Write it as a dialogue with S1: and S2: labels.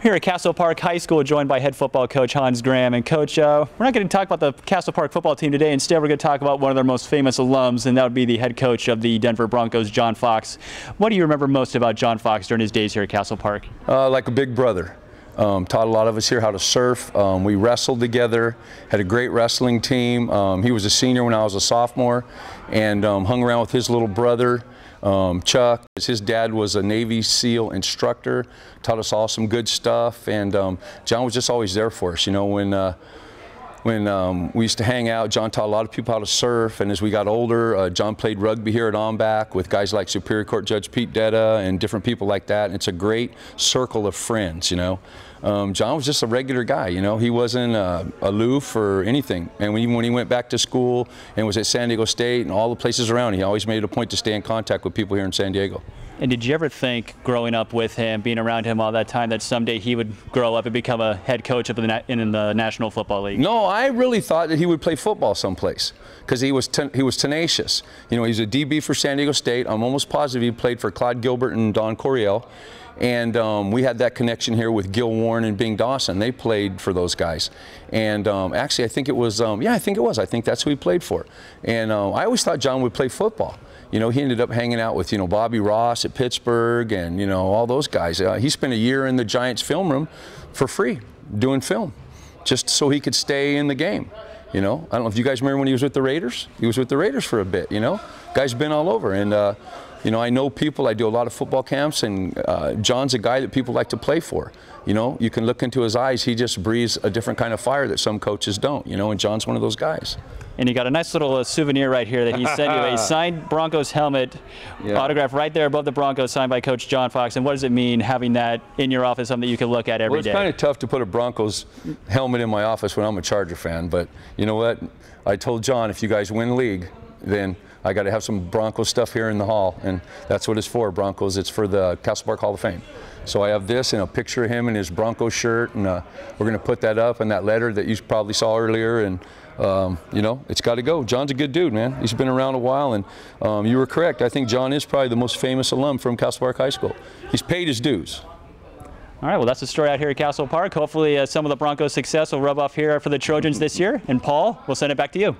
S1: Here at Castle Park High School, joined by head football coach Hans Graham. And Coach, we're not going to talk about the Castle Park football team today. Instead, we're going to talk about one of their most famous alums, and that would be the head coach of the Denver Broncos, John Fox. What do you remember most about John Fox during his days here at Castle Park?
S2: Like a big brother. Taught a lot of us here how to surf. We wrestled together, had a great wrestling team. He was a senior when I was a sophomore, and hung around with his little brother, Chuck. His dad was a Navy SEAL instructor, taught us all some good stuff, and John was just always there for us. You know, when we used to hang out, John taught a lot of people how to surf, and as we got older, John played rugby here at Omback with guys like Superior Court Judge Pete Detta and different people like that, and it's a great circle of friends, you know. John was just a regular guy, you know. He wasn't aloof or anything, and when he went back to school and was at San Diego State and all the places around, he always made it a point to stay in contact with people here in San Diego.
S1: And did you ever think, growing up with him, being around him all that time, that someday he would grow up and become a head coach in the National Football League?
S2: No, I really thought that he would play football someplace because he was tenacious. You know, he's a DB for San Diego State. I'm almost positive he played for Claude Gilbert and Don Coryell. And we had that connection here with Gil Warren and Bing Dawson. They played for those guys. And actually, I think it was, yeah, I think it was. I think that's who he played for. And I always thought John would play football. You know, he ended up hanging out with, you know, Bobby Ross at Pittsburgh and, you know, all those guys. He spent a year in the Giants film room for free doing film, just so he could stay in the game. You know, I don't know if you guys remember when he was with the Raiders. He was with the Raiders for a bit, you know. Guy's been all over. And, you know, I know people, I do a lot of football camps, and John's a guy that people like to play for. You know, you can look into his eyes, he just breathes a different kind of fire that some coaches don't, you know, and John's one of those guys.
S1: And you got a nice little souvenir right here that he sent you, a signed Broncos helmet, autographed right there above the Broncos, signed by Coach John Fox. And what does it mean having that in your office, something that you can look at every day?
S2: Well, it's kind of tough to put a Broncos helmet in my office when I'm a Charger fan, but you know what? I told John, if you guys win league, then I got to have some Broncos stuff here in the hall, and that's what it's for, Broncos. It's for the Castle Park Hall of Fame. So I have this and a picture of him in his Broncos shirt, and we're going to put that up in that letter that you probably saw earlier, and you know, it's got to go. John's a good dude, man. He's been around a while, and you were correct. I think John is probably the most famous alum from Castle Park High School. He's paid his dues.
S1: All right, well, that's the story out here at Castle Park. Hopefully some of the Broncos' success will rub off here for the Trojans this year. And Paul, we'll send it back to you.